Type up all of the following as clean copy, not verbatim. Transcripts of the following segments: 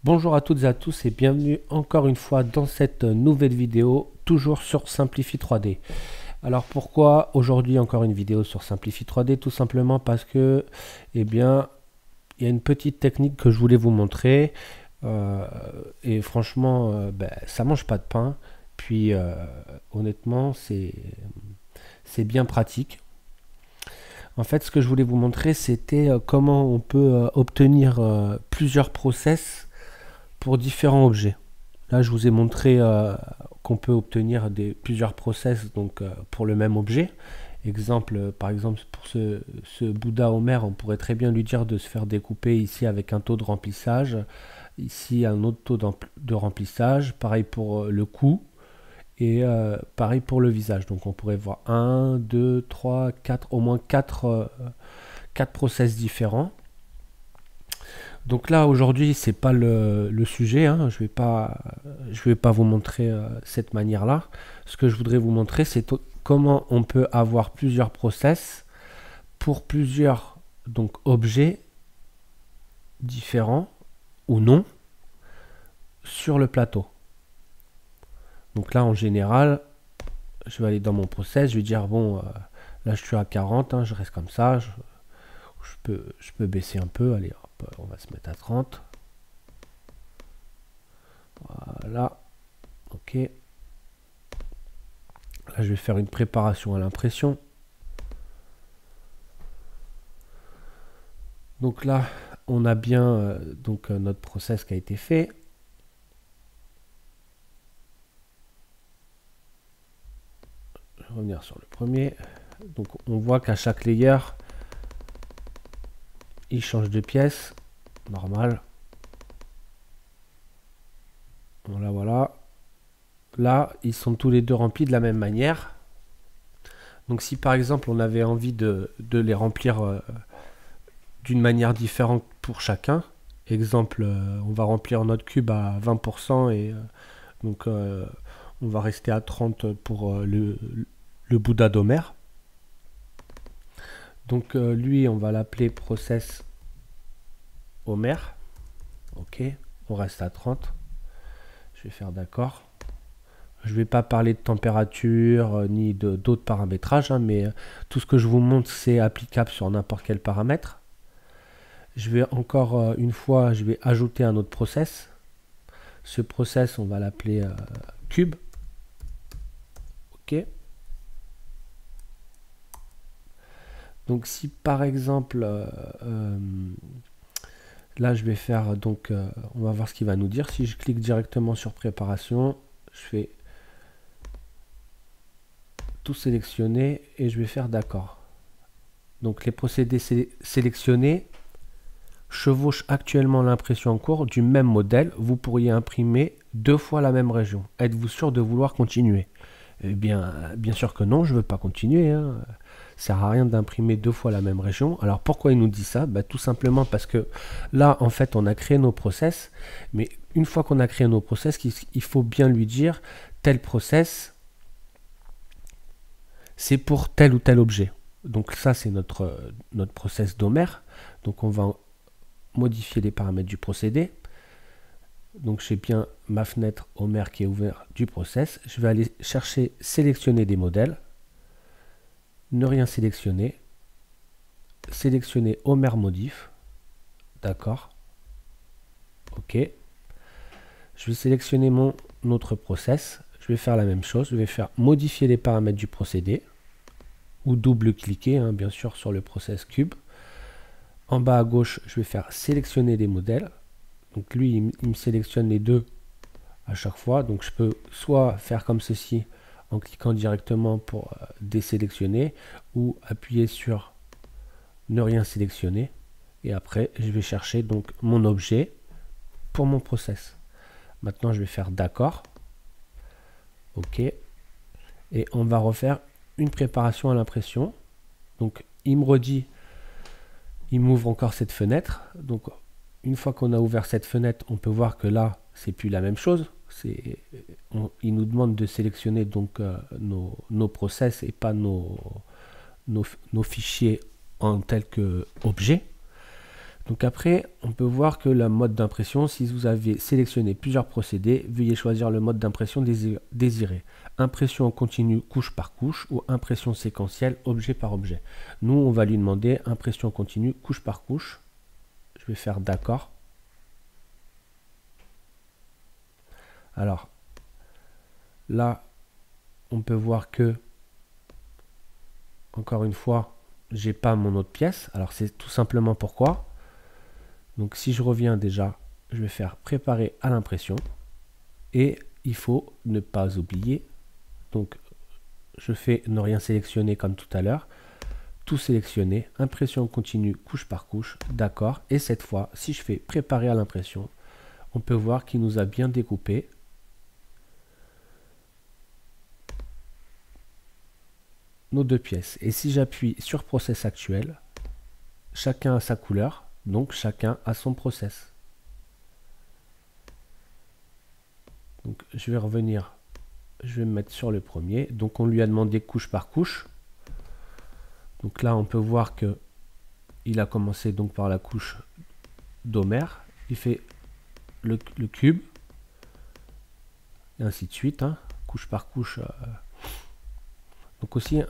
Bonjour à toutes et à tous et bienvenue encore une fois dans cette nouvelle vidéo, toujours sur Simplify 3D. Alors pourquoi aujourd'hui encore une vidéo sur Simplify 3D? Tout simplement parce que, eh bien, il y a une petite technique que je voulais vous montrer et franchement, ça mange pas de pain. Puis honnêtement, c'est bien pratique. En fait, ce que je voulais vous montrer, c'était comment on peut obtenir plusieurs process pour différents objets. Là, je vous ai montré qu'on peut obtenir plusieurs process donc, pour le même objet. Par exemple, pour ce Bouddha Homer, on pourrait très bien lui dire de se faire découper ici avec un taux de remplissage, ici un autre taux de remplissage, pareil pour le cou, et pareil pour le visage. Donc on pourrait voir 1, 2, 3, 4, au moins 4 process différents. Donc là aujourd'hui c'est pas le sujet, hein. Je vais pas vous montrer cette manière-là. Ce que je voudrais vous montrer c'est comment on peut avoir plusieurs process pour plusieurs donc objets différents ou non sur le plateau. Donc là en général je vais aller dans mon process, je vais dire bon là je suis à 40, hein, je reste comme ça, je peux baisser un peu, allez hop, on va se mettre à 30. Voilà, ok. Là, je vais faire une préparation à l'impression. Donc là, on a bien notre process qui a été fait. Je vais revenir sur le premier. Donc on voit qu'à chaque layer, il change de pièce, normal. Voilà, voilà. Là, ils sont tous les deux remplis de la même manière. Donc si par exemple on avait envie de les remplir d'une manière différente pour chacun, exemple, on va remplir notre cube à 20% et donc on va rester à 30 pour le Bouddha d'Homer. Donc lui, on va l'appeler process Homer. Ok, on reste à 30. Je vais faire d'accord. Je ne vais pas parler de température ni d'autres paramétrages, hein, mais tout ce que je vous montre, c'est applicable sur n'importe quel paramètre. Je vais encore une fois, je vais ajouter un autre process. Ce process, on va l'appeler cube. Ok. Donc si par exemple, là je vais faire, donc on va voir ce qu'il va nous dire. Si je clique directement sur préparation, je fais tout sélectionner et je vais faire d'accord. Donc les procédés sélectionnés chevauchent actuellement l'impression en cours du même modèle. Vous pourriez imprimer 2 fois la même région. Êtes-vous sûr de vouloir continuer? Eh bien, bien sûr que non, je ne veux pas continuer, hein. Ça sert à rien d'imprimer 2 fois la même région. Alors pourquoi il nous dit ça? Tout simplement parce que là, en fait, on a créé nos process. Mais une fois qu'on a créé nos process, il faut bien lui dire tel process, c'est pour tel ou tel objet. Donc ça, c'est notre process d'Homer. Donc on va modifier les paramètres du procédé. Donc j'ai bien ma fenêtre Homer qui est ouverte du process. Je vais aller chercher sélectionner des modèles. Ne rien sélectionner. Sélectionner Homer modif. D'accord. Ok. Je vais sélectionner mon autre process. Je vais faire la même chose. Je vais faire modifier les paramètres du procédé. Ou double-cliquer, hein, bien sûr, sur le process cube. En bas à gauche, je vais faire sélectionner des modèles. Donc lui, il me sélectionne les deux à chaque fois. Donc je peux soit faire comme ceci en cliquant directement pour désélectionner ou appuyer sur ne rien sélectionner. Et après, je vais chercher donc mon objet pour mon process. Maintenant, je vais faire d'accord. OK. Et on va refaire une préparation à l'impression. Donc il me redit, il m'ouvre encore cette fenêtre. Donc une fois qu'on a ouvert cette fenêtre, on peut voir que là, c'est plus la même chose. Il nous demande de sélectionner donc nos process et pas nos fichiers en tel que objet. Donc après, on peut voir que le mode d'impression, si vous avez sélectionné plusieurs procédés, veuillez choisir le mode d'impression désiré. Impression en continu couche par couche ou impression séquentielle objet par objet. Nous, on va lui demander impression continue couche par couche. Je vais faire d'accord. Alors, là, on peut voir que, encore une fois, j'ai pas mon autre pièce. Alors, c'est tout simplement pourquoi. Donc, si je reviens déjà, je vais faire préparer à l'impression. Et il faut ne pas oublier. Donc, je fais ne rien sélectionner comme tout à l'heure. Tout sélectionner, impression continue couche par couche, d'accord. Et cette fois, si je fais préparer à l'impression, on peut voir qu'il nous a bien découpé. Nos deux pièces. Et si j'appuie sur process actuel, chacun a sa couleur, donc chacun a son process. Donc je vais revenir, je vais me mettre sur le premier. Donc on lui a demandé couche par couche. Donc là on peut voir que il a commencé donc par la couche d'Homer. Il fait le cube, et ainsi de suite, hein, couche par couche. Donc aussi,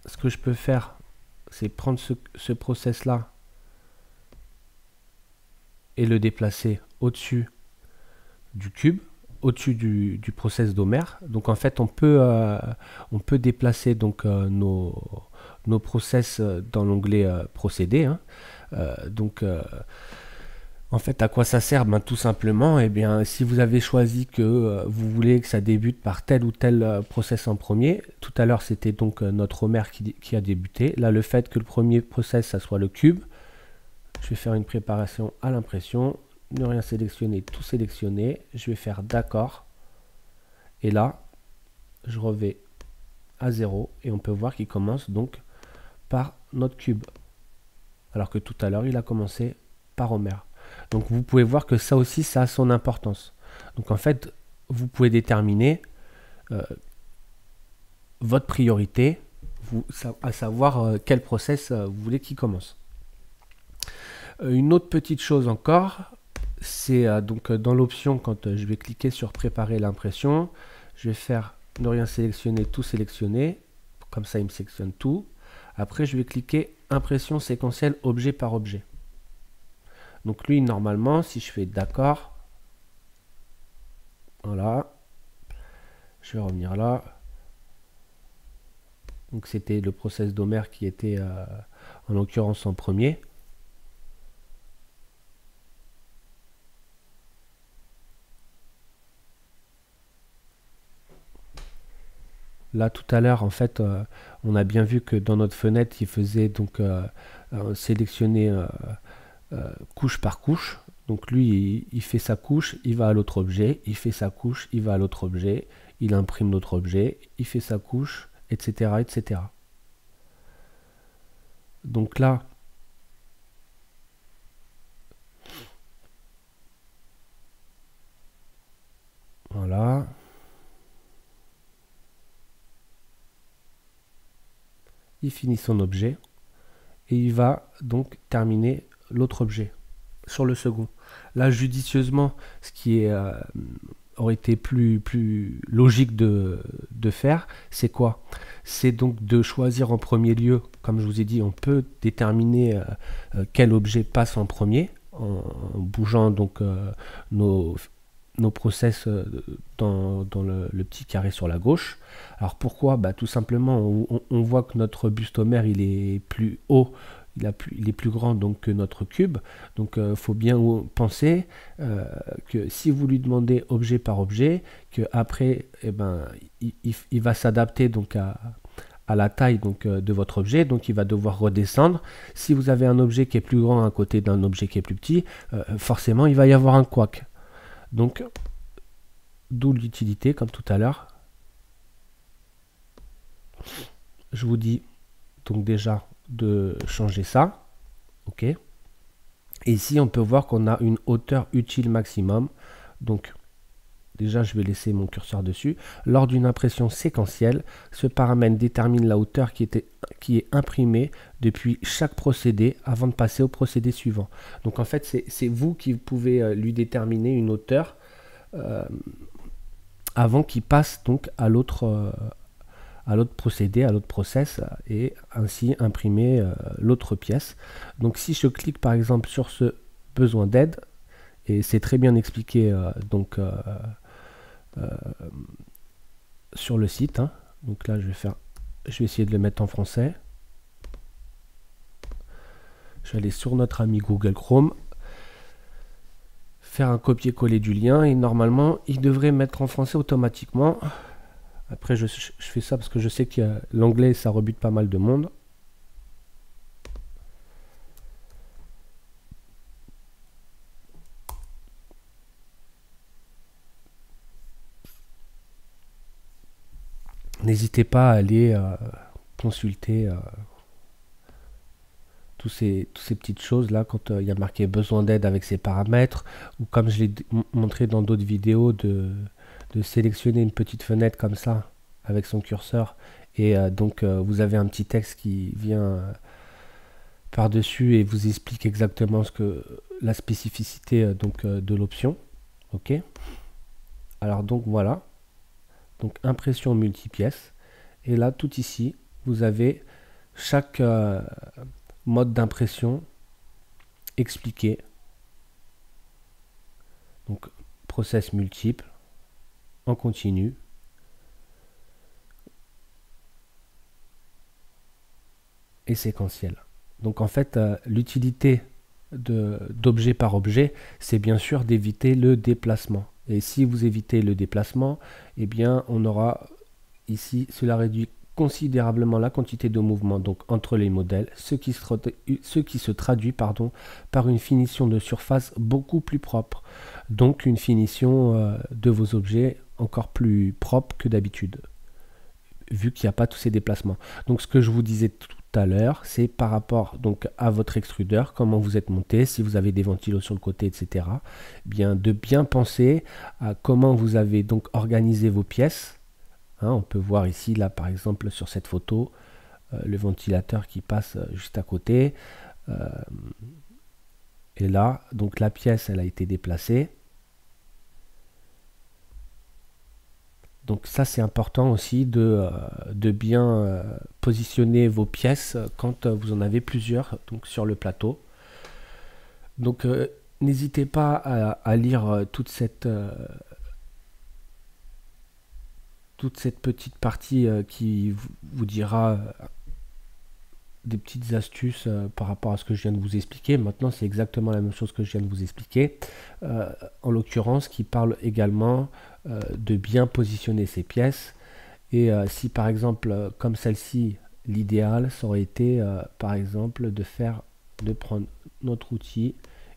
ce que je peux faire, c'est prendre ce process-là et le déplacer au-dessus du cube, au-dessus du process d'Homer. Donc en fait, on peut déplacer donc, nos process dans l'onglet procédés. Hein. En fait, à quoi ça sert? Ben, tout simplement, eh bien, si vous avez choisi que vous voulez que ça débute par tel ou tel process en premier, tout à l'heure c'était donc notre Homer qui a débuté. Là, le fait que le premier process, ça soit le cube, je vais faire une préparation à l'impression, ne rien sélectionner, tout sélectionner, je vais faire d'accord. Et là, je reviens à 0 et on peut voir qu'il commence donc par notre cube. Alors que tout à l'heure, il a commencé par Homer. Donc vous pouvez voir que ça aussi, ça a son importance. Donc en fait, vous pouvez déterminer votre priorité, à savoir quel process vous voulez qu'il commence. Une autre petite chose encore, c'est donc dans l'option, quand je vais cliquer sur préparer l'impression, je vais faire ne rien sélectionner, tout sélectionner. Comme ça, il me sélectionne tout. Après, je vais cliquer impression séquentielle objet par objet. Donc lui, normalement, si je fais d'accord, voilà, je vais revenir là. Donc c'était le process d'Homer qui était en l'occurrence en premier. Là tout à l'heure, en fait, on a bien vu que dans notre fenêtre, il faisait donc sélectionner couche par couche. Donc lui, il fait sa couche, il va à l'autre objet, il fait sa couche, il va à l'autre objet, il imprime l'autre objet, il fait sa couche, etc., etc. Donc là, voilà. Il finit son objet et il va donc terminer l'autre objet sur le second. Là, judicieusement, ce qui aurait été plus logique de faire, c'est quoi? C'est donc de choisir en premier lieu, comme je vous ai dit, on peut déterminer quel objet passe en premier en bougeant donc nos process dans le petit carré sur la gauche. Alors pourquoi? Bah, tout simplement, on voit que notre buste Homer, il est plus haut, il est plus grand donc, que notre cube. Donc il faut bien penser que si vous lui demandez objet par objet, que après, eh ben, il va s'adapter donc à la taille donc, de votre objet, donc il va devoir redescendre. Si vous avez un objet qui est plus grand à côté d'un objet qui est plus petit, forcément il va y avoir un couac. Donc, d'où l'utilité, comme tout à l'heure. Je vous dis donc déjà de changer ça. OK. Et ici, on peut voir qu'on a une hauteur utile maximum. Donc, déjà je vais laisser mon curseur dessus. Lors d'une impression séquentielle, ce paramètre détermine la hauteur qui est imprimée depuis chaque procédé avant de passer au procédé suivant. Donc en fait, c'est vous qui pouvez lui déterminer une hauteur avant qu'il passe donc à l'autre procédé, à l'autre process, et ainsi imprimer l'autre pièce. Donc si je clique par exemple sur ce besoin d'aide, et c'est très bien expliqué sur le site, hein. Donc là je vais essayer de le mettre en français. Je vais aller sur notre ami Google Chrome, faire un copier-coller du lien, et normalement il devrait mettre en français automatiquement. Après je fais ça parce que je sais que l'anglais ça rebute pas mal de monde. N'hésitez pas à aller consulter toutes ces petites choses là quand il y a marqué besoin d'aide avec ces paramètres, ou comme je l'ai montré dans d'autres vidéos, de sélectionner une petite fenêtre comme ça avec son curseur, et vous avez un petit texte qui vient par-dessus et vous explique exactement la spécificité de l'option. Ok, alors donc voilà, donc impression multipièce, et là tout ici vous avez chaque mode d'impression expliqué. Donc process multiple, en continu, et séquentiel. Donc en fait l'utilité d'objet par objet, c'est bien sûr d'éviter le déplacement. Et si vous évitez le déplacement, eh bien on aura ici, cela réduit considérablement la quantité de mouvement donc entre les modèles, ce qui se traduit par une finition de surface beaucoup plus propre, donc une finition de vos objets encore plus propre que d'habitude, vu qu'il n'y a pas tous ces déplacements. Donc ce que je vous disais tout à l'heure, c'est par rapport donc à votre extrudeur, comment vous êtes monté, si vous avez des ventilos sur le côté, etc. Bien, de bien penser à comment vous avez donc organisé vos pièces. Hein, on peut voir ici, là par exemple sur cette photo, le ventilateur qui passe juste à côté. Et là, donc la pièce, elle a été déplacée. Donc ça c'est important aussi de bien positionner vos pièces quand vous en avez plusieurs donc sur le plateau. Donc n'hésitez pas à lire toute cette petite partie qui vous dira des petites astuces par rapport à ce que je viens de vous expliquer. Maintenant c'est exactement la même chose que je viens de vous expliquer, en l'occurrence qui parle également de bien positionner ces pièces. Et si par exemple comme celle-ci, l'idéal ça aurait été par exemple de prendre notre outil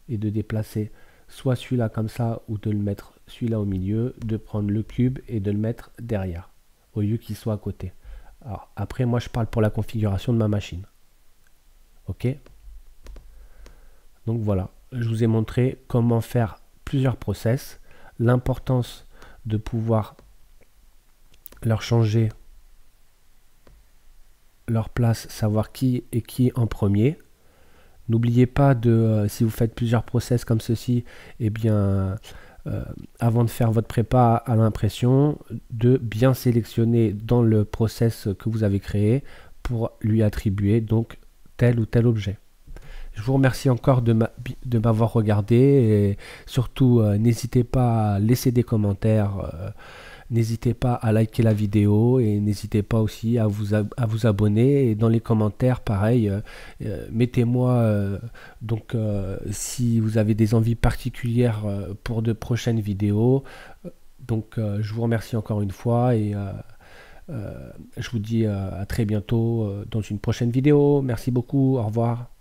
et de déplacer soit celui-là comme ça, ou de le mettre celui-là au milieu, de prendre le cube et de le mettre derrière au lieu qu'il soit à côté. Alors après moi je parle pour la configuration de ma machine. Ok, donc voilà, je vous ai montré comment faire plusieurs process, l'importance de pouvoir leur changer leur place, savoir qui est qui en premier. N'oubliez pas de, si vous faites plusieurs process comme ceci, eh bien avant de faire votre prépa à l'impression, de bien sélectionner dans le process que vous avez créé pour lui attribuer donc tel ou tel objet. Je vous remercie encore de m'avoir regardé, et surtout n'hésitez pas à laisser des commentaires, n'hésitez pas à liker la vidéo, et n'hésitez pas aussi à vous abonner. Et dans les commentaires, pareil, mettez-moi si vous avez des envies particulières pour de prochaines vidéos. Donc je vous remercie encore une fois, et je vous dis à très bientôt dans une prochaine vidéo. Merci beaucoup, au revoir.